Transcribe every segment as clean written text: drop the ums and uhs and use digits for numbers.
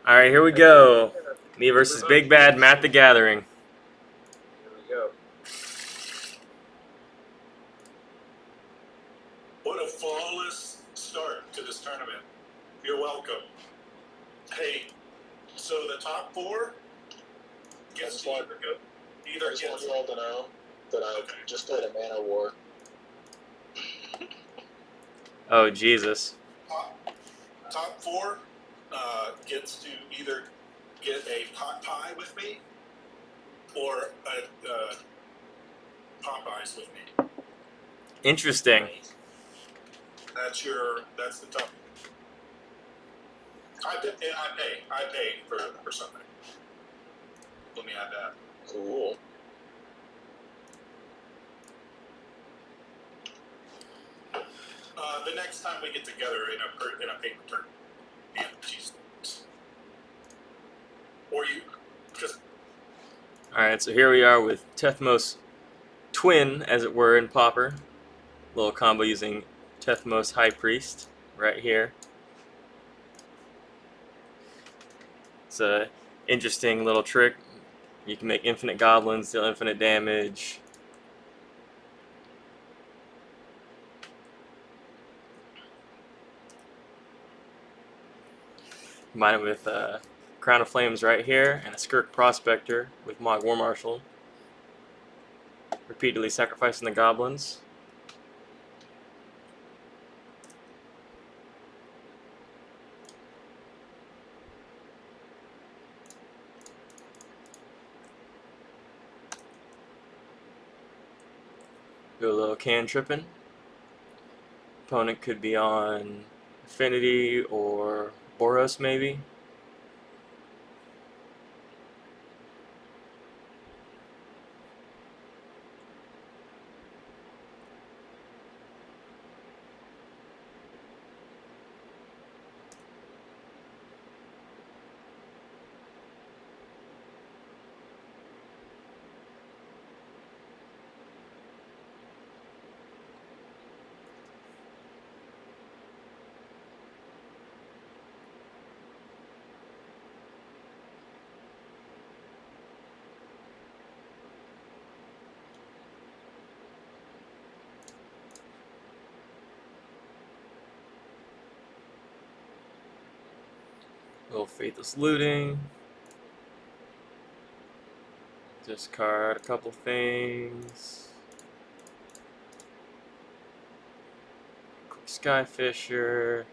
All right, here we go. Me versus Big Bad Matt the Gathering. Here we go. What a flawless start to this tournament. You're welcome. Hey, so the top four gets to either I just want you all to know that I just played a Mana War. Oh, Jesus. top four gets to either get a pot pie with me or a Popeyes with me. Interesting. That's the top. I pay for something. Let me add that. Cool. The next time we get together in a paper turn, yeah, Jesus. Or you just. All right, so here we are with Tethmos Twin, as it were, in Pauper. Little combo using Tethmos High Priest right here. It's a interesting little trick. You can make infinite goblins deal infinite damage. Combine it with Crown of Flames right here and a Skirk Prospector with Mog War Marshal. Repeatedly sacrificing the goblins. Do a little cantripping. Opponent could be on Affinity or Boros maybe. Little Faithless Looting. Discard a couple things. Quick Skyfisher.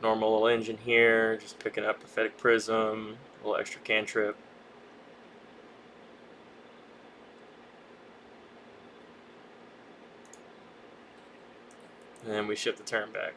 Normal little engine here, just picking up Prophetic Prism, a little extra cantrip. And then we ship the turn back.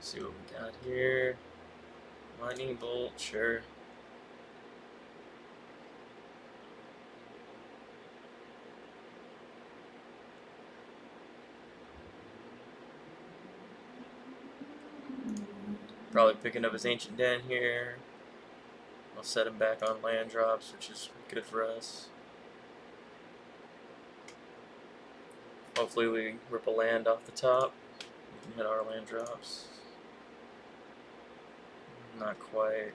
See what we got here. Lightning Bolt, sure. Probably picking up his Ancient Den here. I'll set him back on land drops, which is good for us. Hopefully we rip a land off the top. We can hit our land drops. Not quite.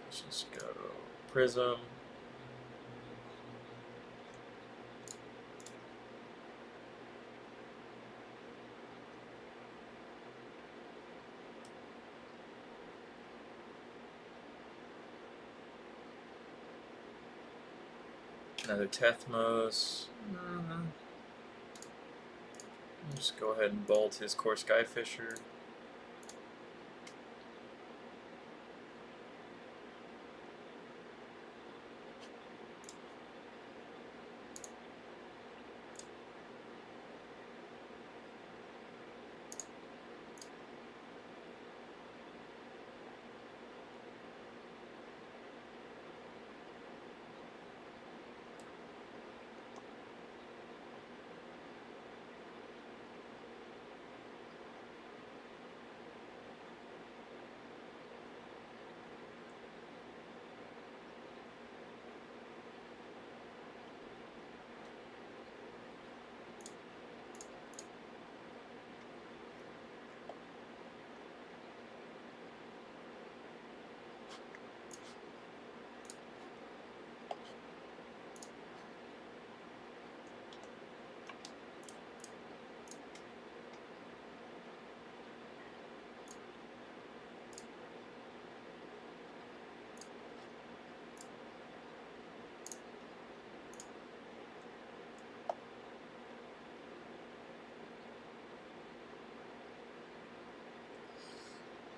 Let's just go Prism. Another Tethmos. Just go ahead and bolt his Core Skyfisher.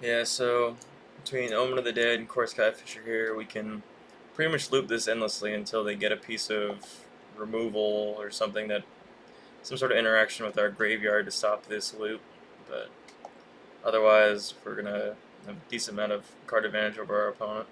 Yeah, so between Omen of the Dead and Core Skyfisher here, we can pretty much loop this endlessly until they get a piece of removal or something that some sort of interaction with our graveyard to stop this loop. But otherwise, we're gonna have a decent amount of card advantage over our opponent.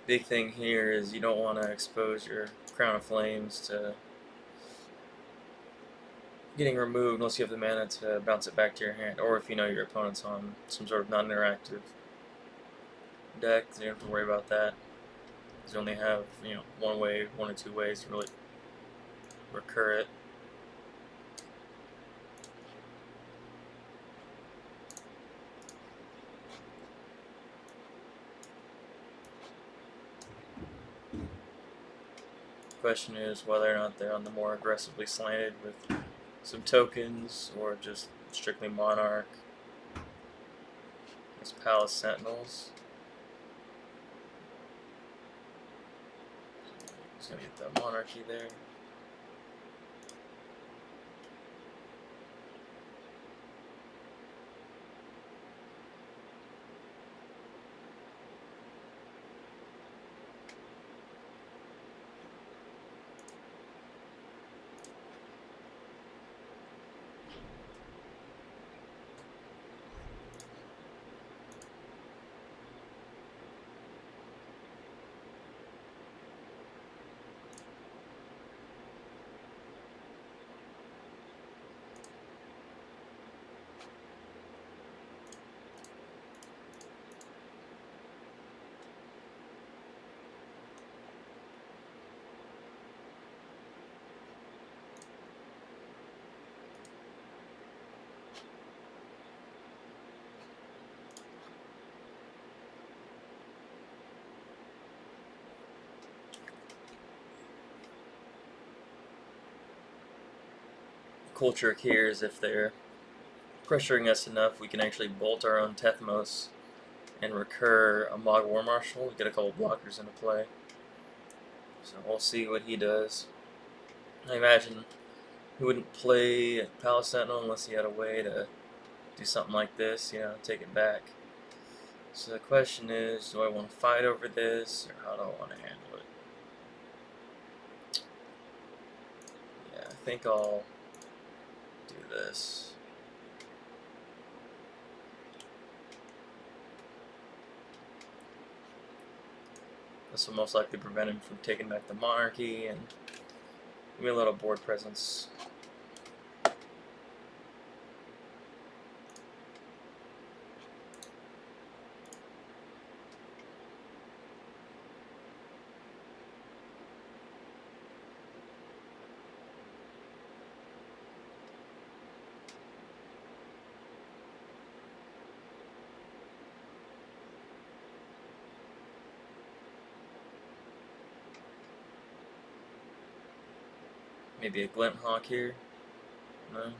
Big thing here is you don't want to expose your Crown of Flames to getting removed unless you have the mana to bounce it back to your hand, or if you know your opponent's on some sort of non-interactive deck, so you don't have to worry about that. Because you only have, one way, one or two ways to really recur it. Question is whether or not they're on the more aggressively slanted with some tokens or just strictly Monarch. It's Palace Sentinels. Just gonna get the Monarchy there. Cool trick here is if they're pressuring us enough, we can actually bolt our own Tethmos and recur a Mog War Marshal to get a couple blockers into play. So we'll see what he does. I imagine he wouldn't play Palace Sentinel unless he had a way to do something like this, take it back. So the question is, do I want to fight over this, or how do I want to handle it? Yeah, I think I'll do this. This will most likely prevent him from taking back the Monarchy and give me a little board presence. Maybe a Glint Hawk here. No.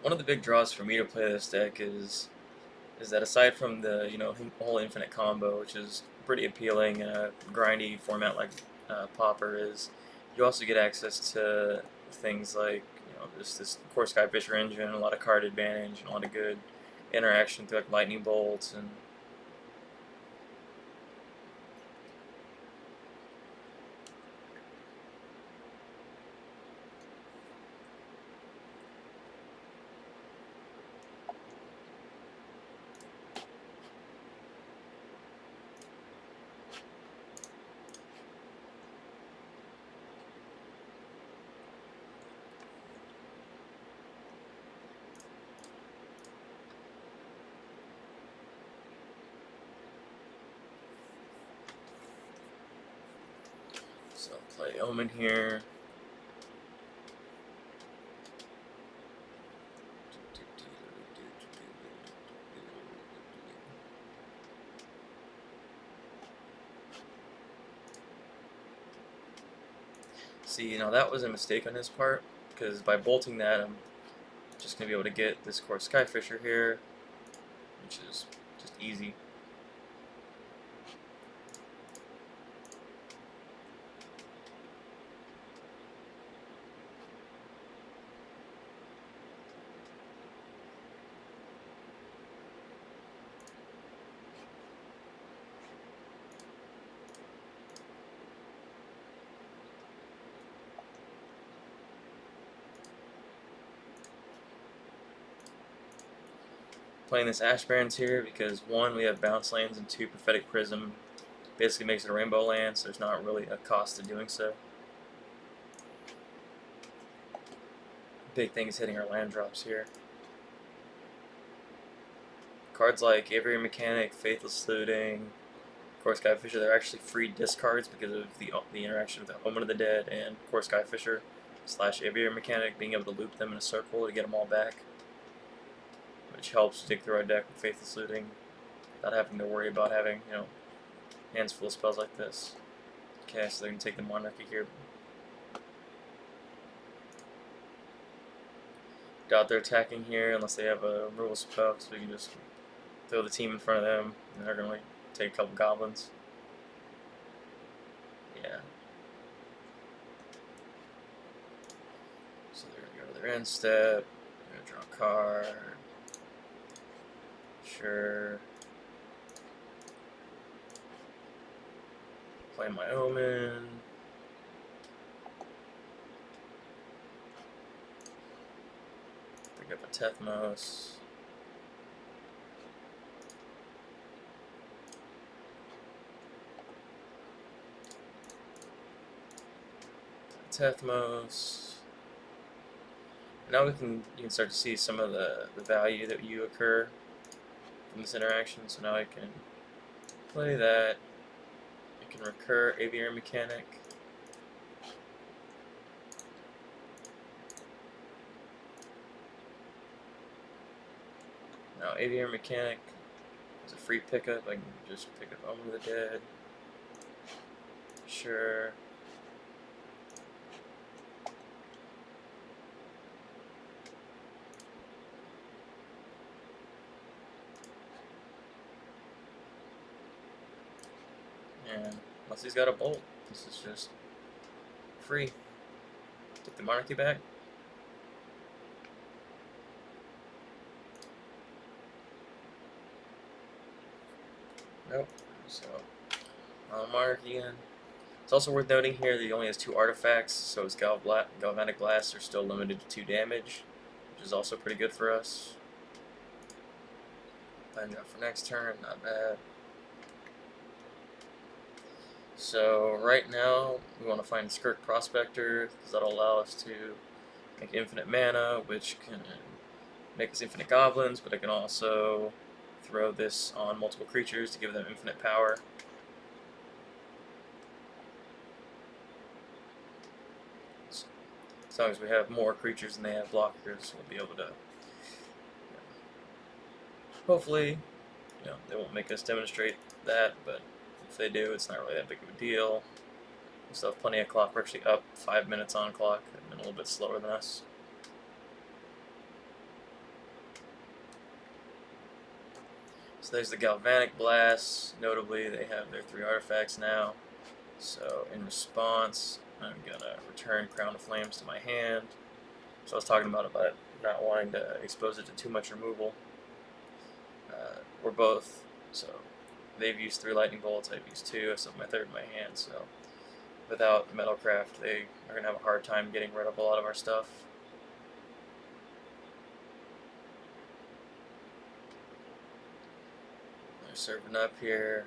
One of the big draws for me to play this deck is that aside from the whole infinite combo, which is pretty appealing in a grindy format like Pauper is, you also get access to things like this Core Skyfisher engine, a lot of card advantage, and a lot of good interaction through like lightning bolts and Play Omen here. See, now that was a mistake on his part, because by bolting that, I'm just going to be able to get this core Skyfisher here, which is just easy. Playing this Ash Barrens here because 1, we have bounce lands, and 2, Prophetic Prism basically makes it a rainbow land, so there's not really a cost to doing so. Big thing is hitting our land drops here. Cards like Aviary Mechanic, Faithless Looting, Core Skyfisher, they're actually free discards because of the interaction with the Omen of the Dead and Core Skyfisher / Aviary Mechanic, being able to loop them in a circle to get them all back, which helps dig through our deck with Faithless Looting without having to worry about having, hands full of spells like this. Okay, so they're going to take the Monarchy here. Doubt they're attacking here unless they have a removal spell, so we can just throw the team in front of them, and they're going to take a couple goblins. Yeah. So they're going to go to their end step. They're going to draw a card. Sure. Play my Omen. Pick up a Tethmos. Tethmos. Now you can start to see some of the value that you occur from this interaction. So now I can play that. I can recur Aviary Mechanic. Now Aviary Mechanic is a free pickup. I can just pick up Omen of the Dead. Sure. And unless he's got a bolt, this is just free. Take the Monarchy back. Nope. So, Monarchy again. It's also worth noting here that he only has 2 artifacts, so his Galvanic Blasts are still limited to 2 damage, which is also pretty good for us. Planning out for next turn, not bad. So right now we want to find Skirk Prospector because that'll allow us to make infinite mana, which can make us infinite goblins, but I can also throw this on multiple creatures to give them infinite power. So, as long as we have more creatures than they have blockers, we'll be able to, hopefully, they won't make us demonstrate that, but if they do, it's not really that big of a deal. We still have plenty of clock. We're actually up 5 minutes on clock, and a little bit slower than us. So there's the Galvanic Blast. Notably, they have their 3 artifacts now. So in response, I'm gonna return Crown of Flames to my hand. So I was talking about not wanting to expose it to too much removal. We're both, so they've used 3 lightning bolts, I've used 2, I still have my 3rd in my hand, so without Metalcraft, they are going to have a hard time getting rid of a lot of our stuff. They're serving up here.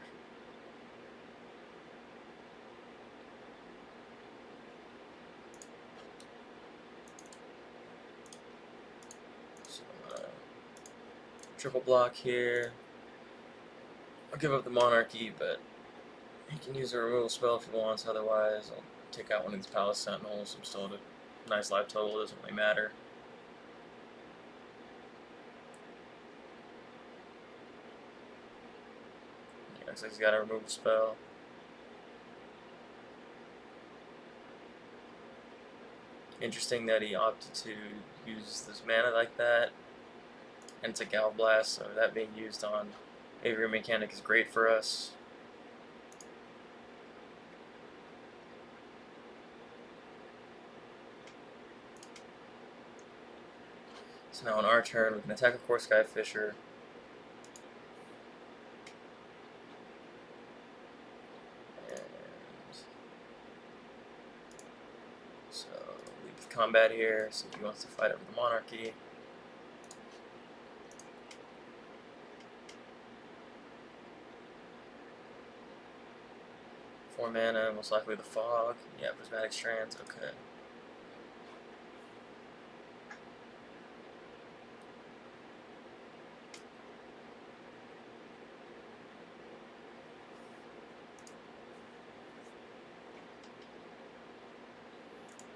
So triple block here. I'll give up the Monarchy, but he can use a removal spell if he wants, otherwise I'll take out one of these Palace Sentinels. I'm still at a nice life total. It doesn't really matter. Yeah, looks like he's got to remove a spell. Interesting that he opted to use this mana like that. And it's a Gal Blast, so that being used on Aviary Mechanic is great for us. So now on our turn, we can attack a Core Sky Fisher. And so leave combat here, see if he wants to fight over the Monarchy. Four mana, most likely the Fog. Yeah, Prismatic Strands, okay.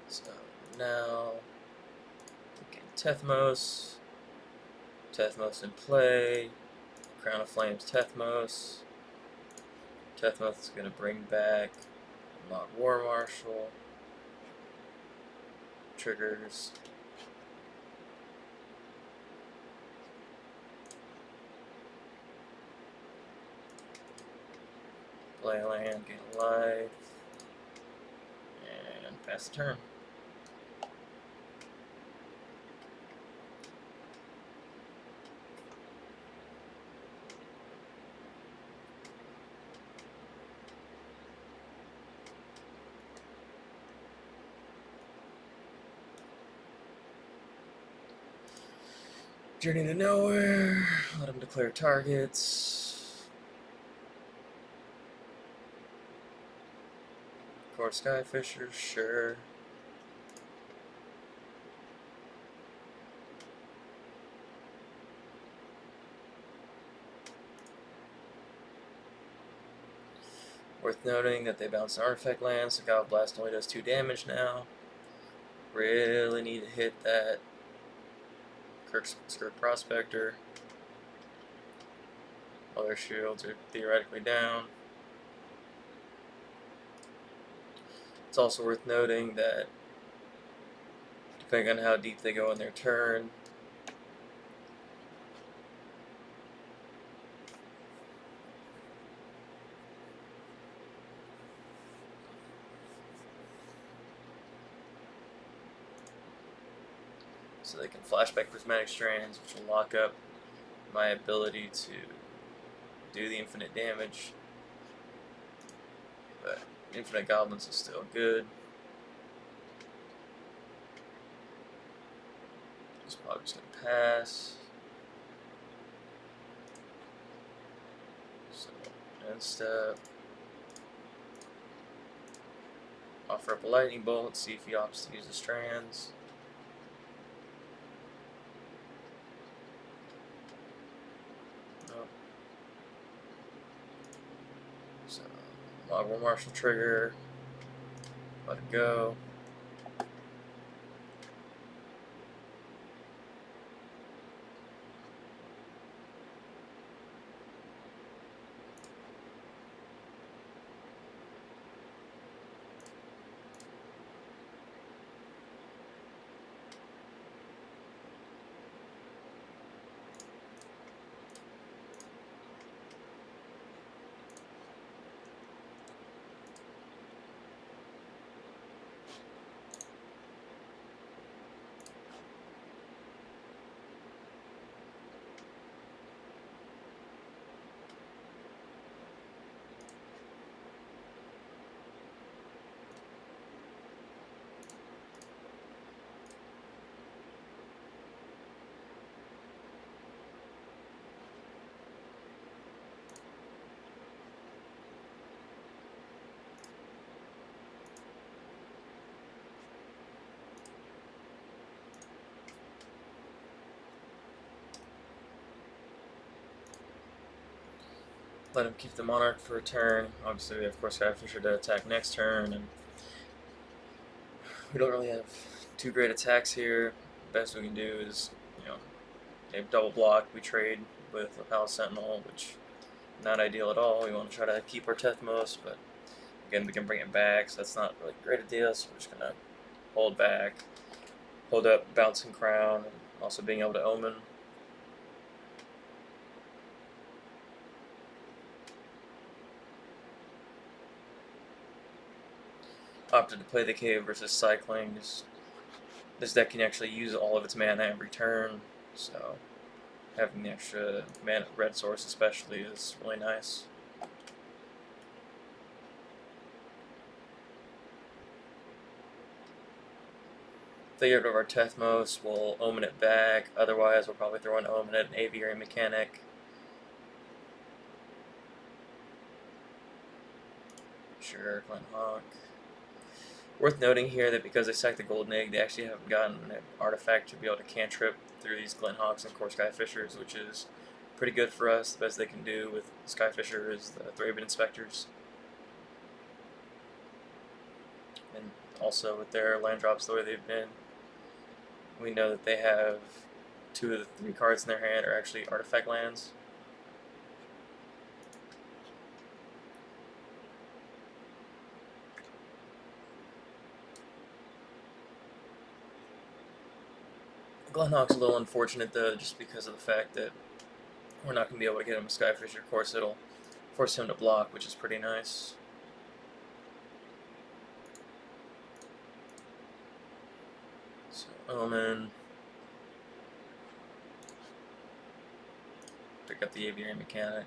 So now, okay, Tethmos in play, Crown of Flames Tethmos. Tethmos is going to bring back Mog War Marshal. Triggers. Play land, gain life, and pass the turn. Journey to Nowhere, let him declare targets. Core Skyfisher, sure. Worth noting that they bounce an artifact land, so Gal Blast only does 2 damage now. Really need to hit that Skirt Prospector. All their shields are theoretically down. It's also worth noting that depending on how deep they go in their turn, so they can flashback Prismatic Strands, which will lock up my ability to do the infinite damage. But Infinite Goblins is still good. This Pauper's gonna pass. So end step. Offer up a Lightning Bolt, see if he opts to use the strands. Nope. So Logwell Marshal trigger. Let it go. Let him keep the Monarch for a turn. Obviously, we have Core Skyfisher to attack next turn, and We don't really have too great attacks here. Best we can do is, a double block. We trade with a Palace Sentinel, which not ideal at all. We want to try to keep our Tethmos, but again, we can bring it back, so that's not really a great idea. So we're just gonna hold back, hold up, bouncing crown, and also being able to omen. Opted to play the cave versus cycling. This deck can actually use all of its mana every turn, so having the extra mana red source especially is really nice. If they get rid of our Tethmos, we'll omen it back. Otherwise, we'll probably throw an omen at an aviary mechanic. Sure, Glen Hawk. Worth noting here that because they sacked the Golden Egg, they actually haven't gotten an artifact to be able to cantrip through these Glen Hawks and Core Skyfishers, which is pretty good for us. The best they can do with Skyfisher is the Thraben Inspectors. And also with their land drops the way they've been, we know that they have 2 of the 3 cards in their hand are actually artifact lands. Glenhawk's a little unfortunate though, just because of the fact that we're not going to be able to get him a Skyfisher. Of course, it'll force him to block, which is pretty nice. So, Omen. Pick up the Aviary Mechanic.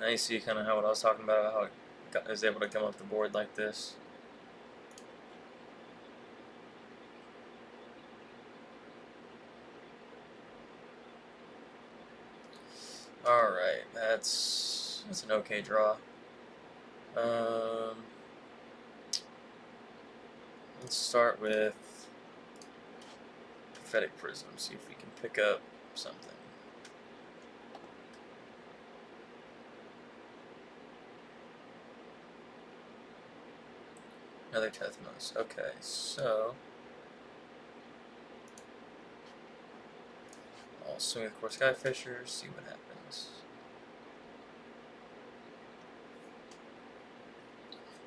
Now you see kind of how what I was talking about, how it is able to come up the board like this. Alright, that's an okay draw. Let's start with Prophetic Prism, see if we can pick up something. Another Tethmos. Okay, so I'll swing with Core Skyfisher, see what happens.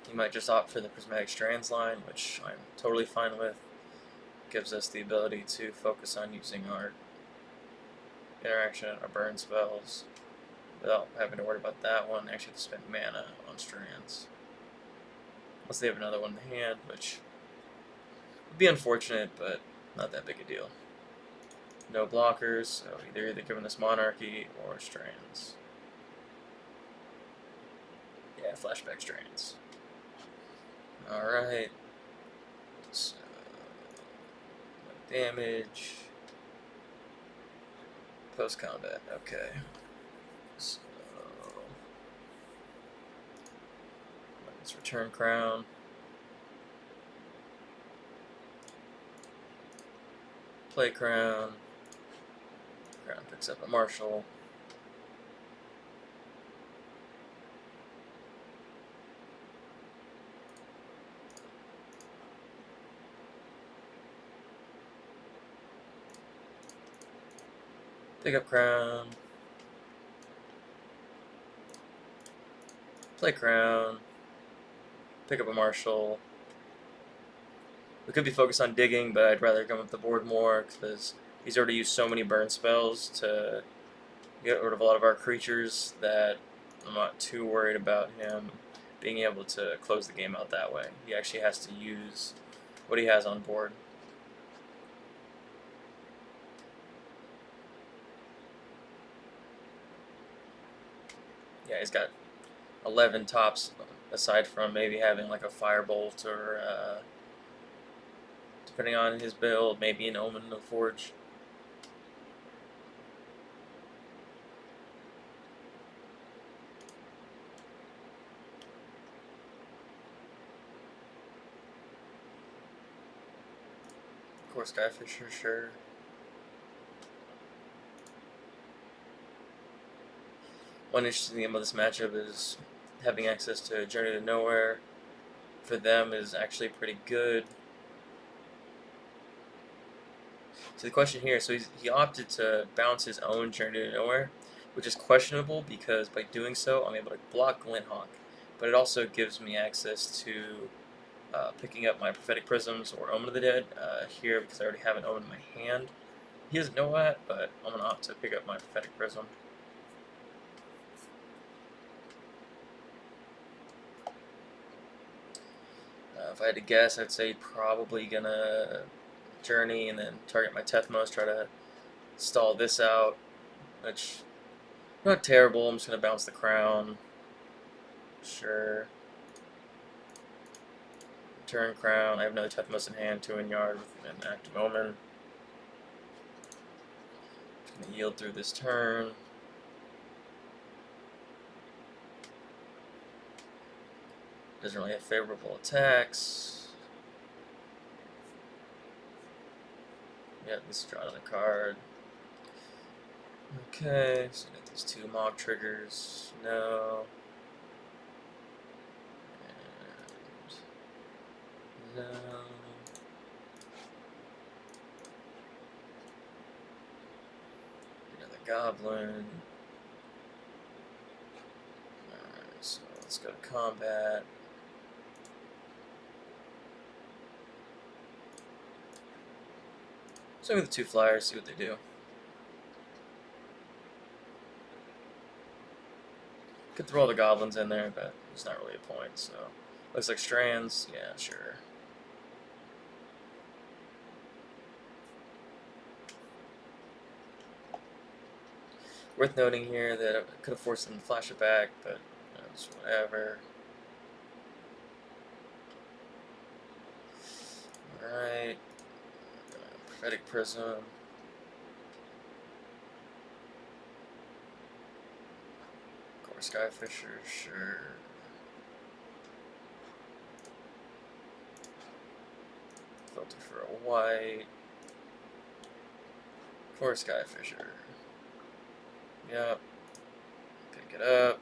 He might just opt for the Prismatic Strands line, which I'm totally fine with. Gives us the ability to focus on using our interaction and our burn spells without having to worry about that one. Actually have to spend mana on Strands. Unless they have another one in hand, which would be unfortunate, but not that big a deal. No blockers, so either giving us Monarchy or Strands. Yeah, flashback Strands. Alright. So, damage. Post combat, okay. So, let's return Crown. Play Crown. Crown picks up a Marshal. Pick up Crown. Play Crown. Pick up a Marshal. We could be focused on digging, but I'd rather come up the board more because he's already used so many burn spells to get rid of a lot of our creatures that I'm not too worried about him being able to close the game out that way. He actually has to use what he has on board. Yeah, he's got 11 tops aside from maybe having like a Firebolt or depending on his build, maybe an Omen of Forge. Of course, Skyfisher, sure. One interesting thing about this matchup is having access to Journey to Nowhere. for them is actually pretty good. So the question here, so he opted to bounce his own Journey to Nowhere, which is questionable because by doing so, I'm able to block Glinthawk. But it also gives me access to picking up my Prophetic Prisms or Omen of the Dead here because I already have an Omen in my hand. He doesn't know that, but I'm going to opt to pick up my Prophetic Prism. If I had to guess, I'd say probably going to Journey and then target my Tethmos, try to stall this out, which not terrible. I'm just going to bounce the Crown. Sure. Turn Crown. I have another Tethmos in hand, 2 in yard with an active Omen. Just going to yield through this turn. Doesn't really have favorable attacks. Yep, this is draw another card. Okay, so we got these 2 Mog triggers. No. And no. Another Goblin. Alright, so let's go to combat. So with the 2 flyers, see what they do. Could throw all the goblins in there, but there's not really a point, so. Looks like strands, yeah, sure. Worth noting here that I could have forced them to flash it back, but it's whatever. Alright. Prophetic Prism. Skyfisher, sure. Filter for a white. For Skyfisher. Yep. Pick it up.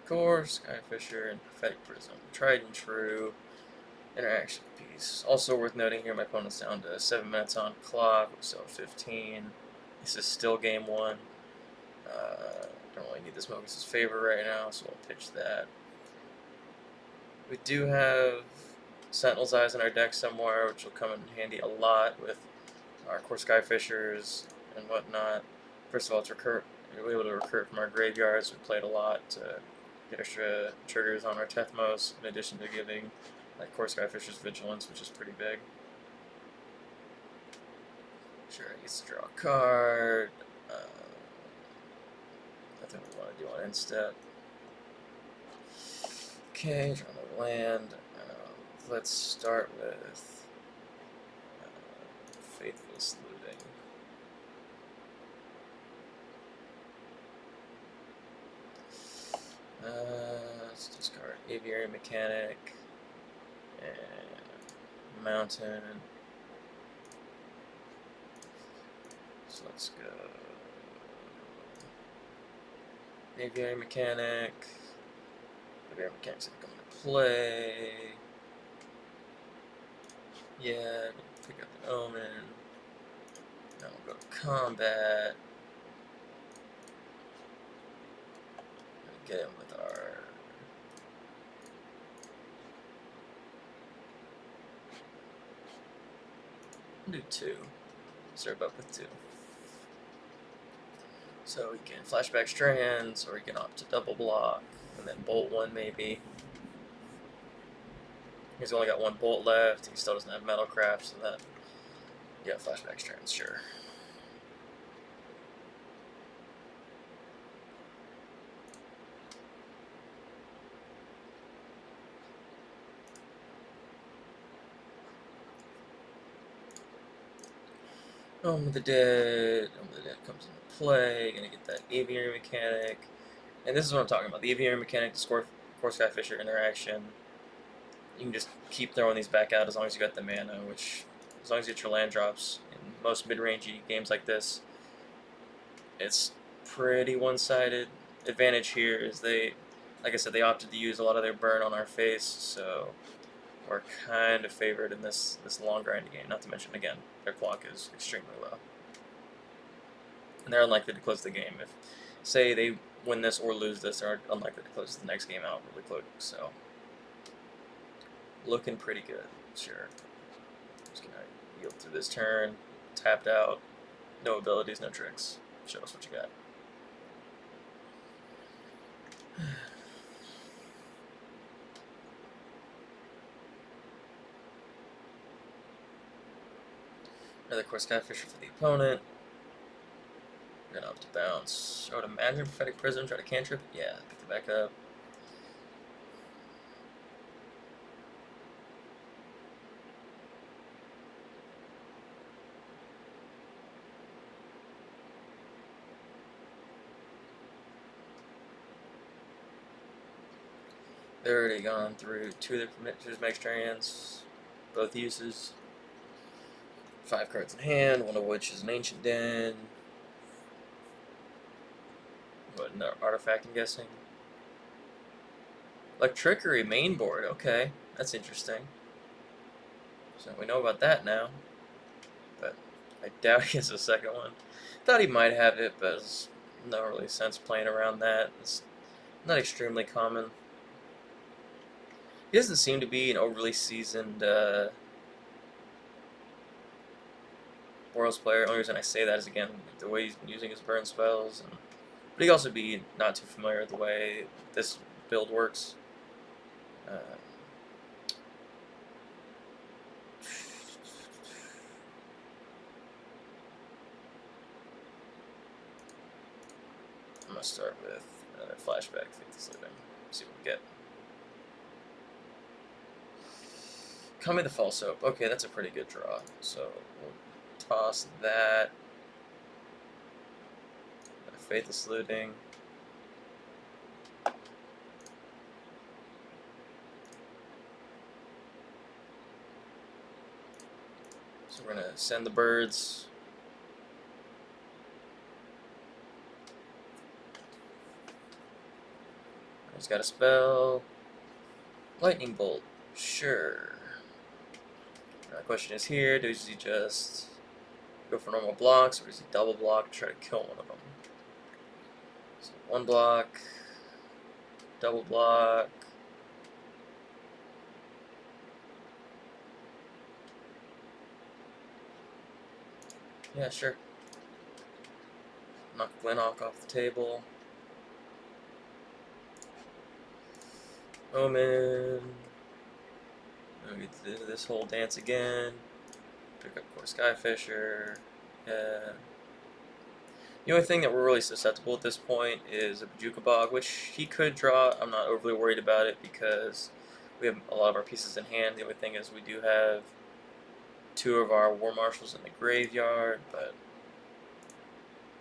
Core, Skyfisher, and Prophetic Prism. Tried and true. Interaction piece. Also worth noting here, my opponent's down to 7 minutes on clock, we're still at 15. This is still game 1. Don't really need this Mogus' favor right now, so we'll pitch that. We do have Sentinel's Eyes in our deck somewhere, which will come in handy a lot with our Core Skyfishers and whatnot. First of all, it's we're able to recur from our graveyards. We played a lot to get extra triggers on our Tethmos, in addition to giving like Core Skyfisher's Vigilance, which is pretty big. Sure, I guess draw a card. Nothing we want to do on end step. Okay, draw another land. Let's start with Faithless Looting. Let's discard Aviary Mechanic and Mountain. So let's go Aviary Mechanic. Aviary Mechanic's gonna come into play. Yeah, pick up the Omen. Now we'll go to combat. Get him with our do 2. Start up with 2. So we can flashback strands, or we can opt to double block, and then bolt 1 maybe. He's only got 1 bolt left, he still doesn't have Metalcraft, so that, yeah, flashback strands, sure. Omen of the Dead comes into play, gonna get that Aviary Mechanic. And this is what I'm talking about, the Aviary Mechanic to Core Skyfisher interaction. You can just keep throwing these back out as long as you got the mana, which, as long as you get your land drops, in most mid-rangey games like this, it's pretty one-sided. advantage here is they, like I said, they opted to use a lot of their burn on our face, so we're kind of favored in this long grinding game. Not to mention, again, their clock is extremely low, and they're unlikely to close the game. If, say, they win this or lose this, they're unlikely to close the next game out really quick. So, looking pretty good. Sure. Just gonna yield through this turn. Tapped out. No abilities, no tricks. Show us what you got. Another Core Skyfisher for the opponent. We're gonna up to bounce. I would imagine Prophetic Prism, try to cantrip. Yeah, pick it back up. They're already gone through 2 of their permitted Magstrarians, both uses. 5 cards in hand, one of which is an Ancient Den. What, another artifact, I'm guessing? Electrickery main board, okay. That's interesting. So we know about that now. But I doubt he has a second one. Thought he might have it, but there's no really sense playing around that. It's not extremely common. He doesn't seem to be an overly seasoned Boros player. The only reason I say that is, again, the way he's been using his burn spells. But he could also be not too familiar with the way this build works. I'm going to start with another flashback, Faithless Living. See what we get. Kami the False Hope. Okay, that's a pretty good draw. So we'll toss that. Faithless Looting. So we're going to send the birds. He's got a spell. Lightning Bolt. Sure. Now the question is here, does he just go for normal blocks, or does he double block to try to kill one of them? So 1 block, double block. Yeah, sure. Knock Glenhawk off the table. Omen. And we do this whole dance again. Pick up Core Skyfisher. Yeah. The only thing that we're really susceptible at this point is a Bajuka Bog, which he could draw. I'm not overly worried about it because we have a lot of our pieces in hand. The only thing is we do have 2 of our War Marshals in the graveyard, but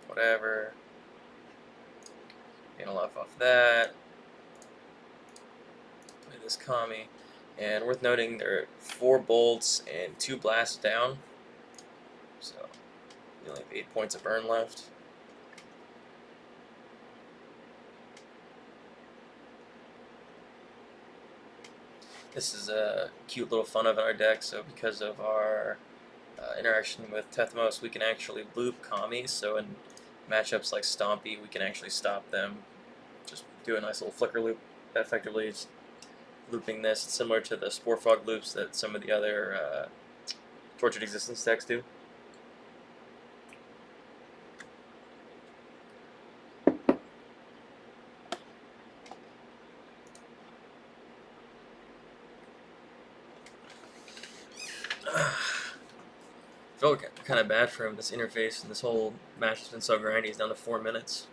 whatever. Gain a life off that. Play this Kami. And worth noting, there are 4 bolts and 2 blasts down. So we only have 8 points of burn left. This is a cute little fun of our deck, so because of our interaction with Tethmos, we can actually loop Kami, so in matchups like Stompy, we can actually stop them. Just do a nice little flicker loop, effectively just looping this. It's similar to the Spore Fog loops that some of the other Tortured Existence decks do. Felt kind of bad for him, this interface, and this whole match has been so grindy. He's down to 4 minutes.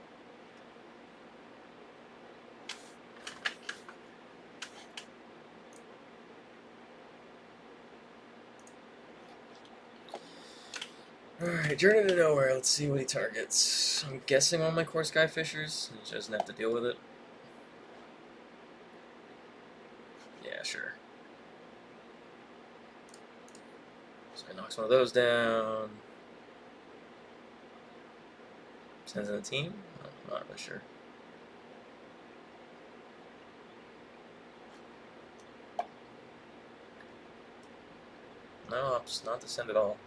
Alright, Journey to Nowhere. Let's see what he targets. I'm guessing on my Core Skyfishers. He doesn't have to deal with it. Yeah, sure. So he knocks one of those down. Sends in the team? I'm not really sure. No ops, not to send at all.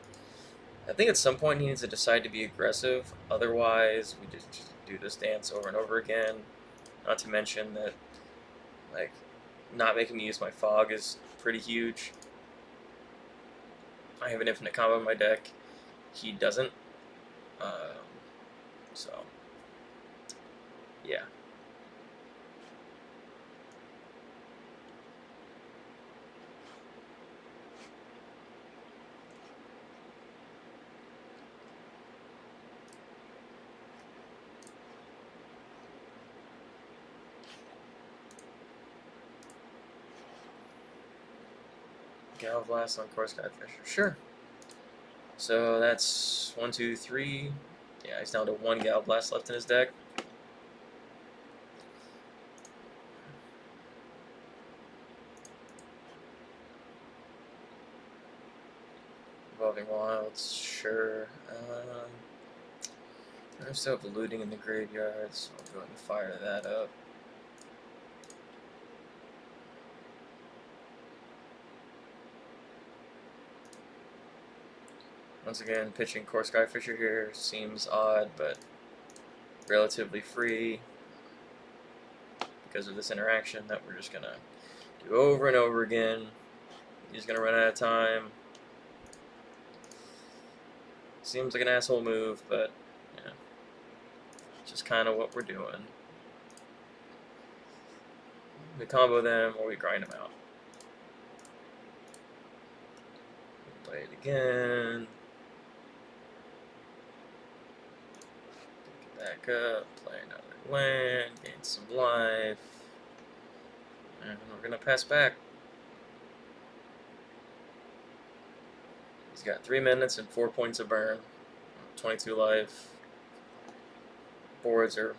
I think at some point he needs to decide to be aggressive. Otherwise, we just do this dance over and over again. Not to mention that, like, not making me use my fog is pretty huge. I have an infinite combo in my deck. He doesn't. So, yeah. Galblast on Course Guide Fisher. Sure. So that's 1, 2, 3. Yeah, he's down to 1 Galblast left in his deck. Evolving Wilds, sure. I still have looting in the graveyard, so I'll go ahead and fire that up. Once again, pitching Core Skyfisher here seems odd, but relatively free because of this interaction that we're just going to do over and over again. He's going to run out of time. Seems like an asshole move, but yeah, just kind of what we're doing. We combo them or we grind them out. Play it again. Back up, play another land, gain some life, and we're going to pass back. He's got 3 minutes and 4 points of burn, 22 life. Boards are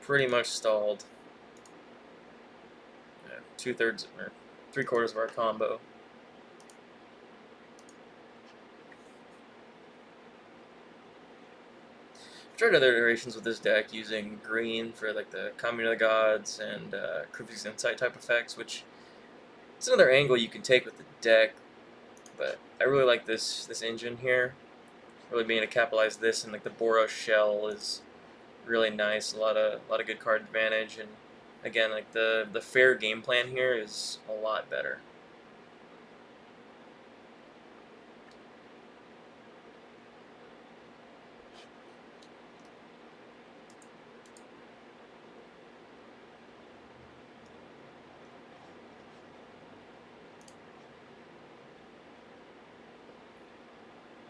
pretty much stalled. Yeah, 2/3 or 3/4 of our combo. Tried other iterations with this deck using green for like the Commune of the Gods and Cryptic's Insight type effects, which it's another angle you can take with the deck. But I really like this engine here. Really being able to capitalize this, and like the Boros shell is really nice. A lot of good card advantage, and again, like the fair game plan here is a lot better.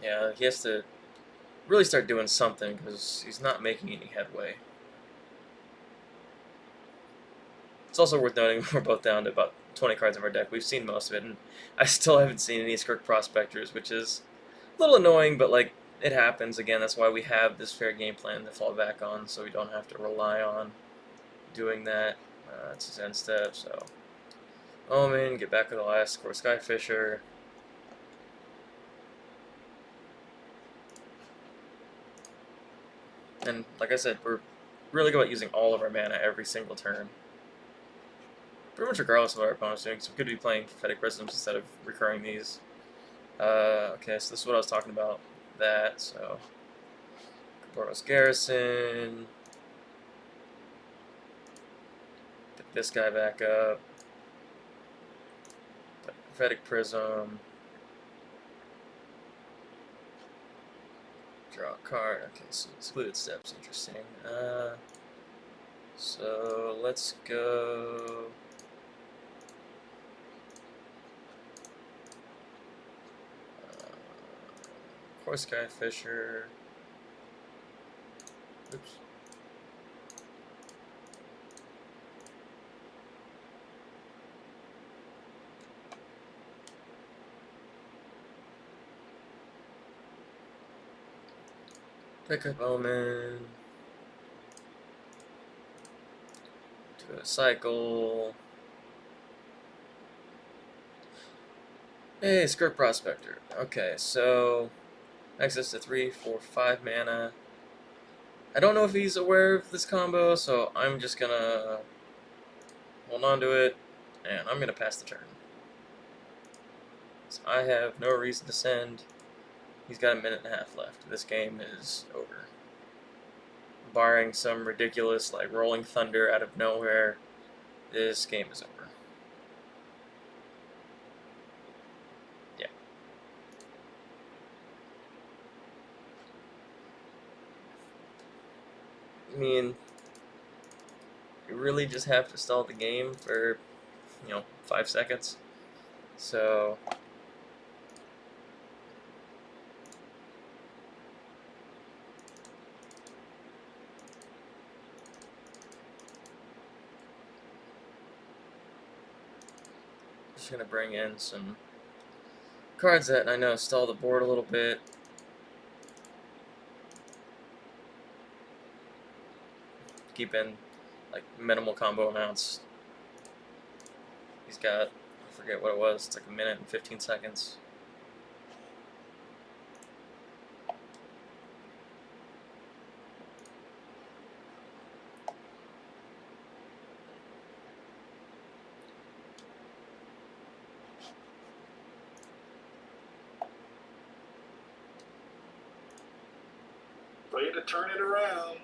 Yeah, he has to really start doing something because he's not making any headway. It's also worth noting we're both down to about 20 cards in our deck. We've seen most of it, and I still haven't seen any Skirk Prospectors, which is a little annoying, but like it happens. Again, that's why we have this fair game plan to fall back on, so we don't have to rely on doing that. It's his end step, so Omen, get back with the last Core Skyfisher. And like I said, we're really good at using all of our mana every single turn. Pretty much regardless of what our opponent's doing, so we could be playing Prophetic Prisms instead of recurring these. Okay, so this is what I was talking about. That, so Boros Garrison. Pick this guy back up. Prophetic Prism. Draw a card. Okay, so Secluded Steps, interesting. So let's go. Core Skyfisher. Oops. Pick up Omen. Do a cycle. Hey, Skirk Prospector. Okay, so access to 3, 4, 5 mana. I don't know if he's aware of this combo, so I'm just gonna hold on to it, and I'm gonna pass the turn. So I have no reason to send. He's got a minute and a half left. This game is over. Barring some ridiculous, like, rolling thunder out of nowhere, this game is over. Yeah. I mean, you really just have to stall the game for, 5 seconds. So, just gonna bring in some cards that I know stall the board a little bit. Keep in, like, minimal combo amounts. He's got, I forget what it was, it's like a minute and 15 seconds. Way to turn it around.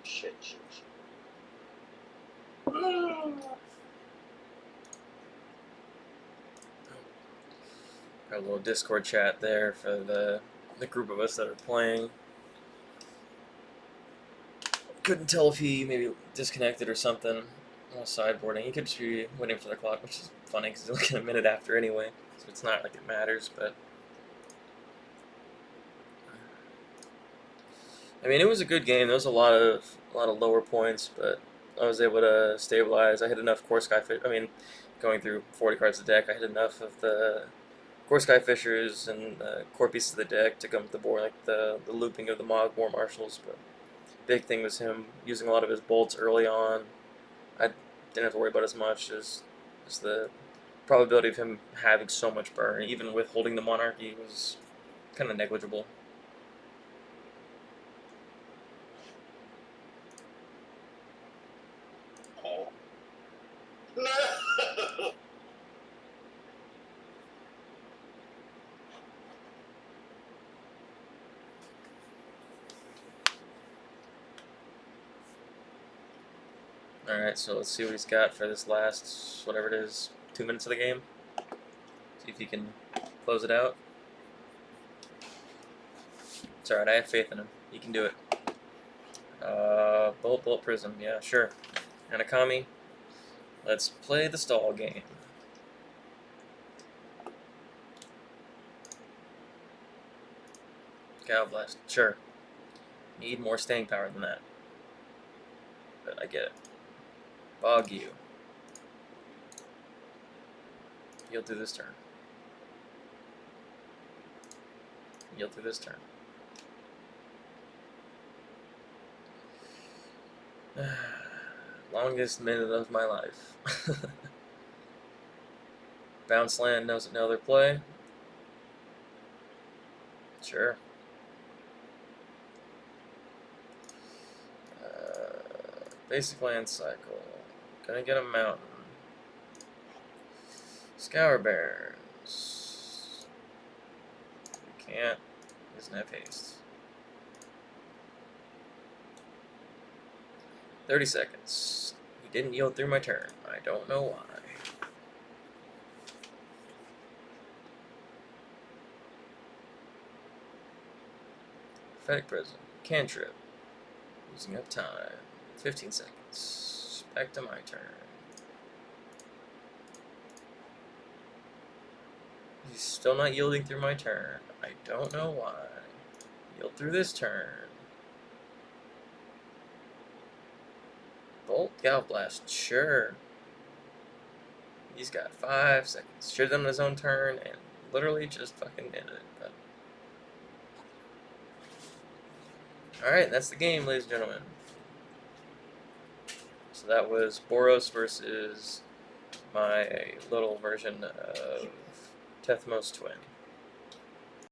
Shit. Got a little Discord chat there for the group of us that are playing. Couldn't tell if he maybe disconnected or something while sideboarding. He could just be waiting for the clock, which is funny because he's looking a minute after anyway. So it's not like it matters, but I mean, it was a good game. There was a lot of lower points, but I was able to stabilize. I hit enough core sky fish. I mean, going through 40 cards of the deck, I hit enough of the core sky fishers and core pieces of the deck to come to the board, like the looping of the Mog War Marshals. But big thing was him using a lot of his bolts early on. I didn't have to worry about as much as the probability of him having so much burn, even with holding the Monarchy, was kind of negligible. Oh. No! Alright, so let's see what he's got for this last, whatever it is, 2 minutes of the game. See if he can close it out. It's alright, I have faith in him. He can do it. Bolt Prism, yeah, sure. Anakami. Let's play the stall game. Cow Blast, sure. Need more staying power than that. But I get it. Bog you. Yield through this turn. Yield through this turn. Longest minute of my life. Bounce land knows no other play. Sure. Basic land cycle. Gonna get a mountain. Scour Barrens. We can't. Doesn't have haste. 30 seconds. He didn't yield through my turn. I don't know why. Prophetic Prism. Cantrip. Using up time. 15 seconds. Back to my turn. He's still not yielding through my turn. I don't know why. Yield through this turn. Bolt Gal Blast, sure. He's got 5 seconds. Should have done his own turn and literally just fucking did it. But alright, that's the game, ladies and gentlemen. So that was Boros versus my little version of Tethmos Twin.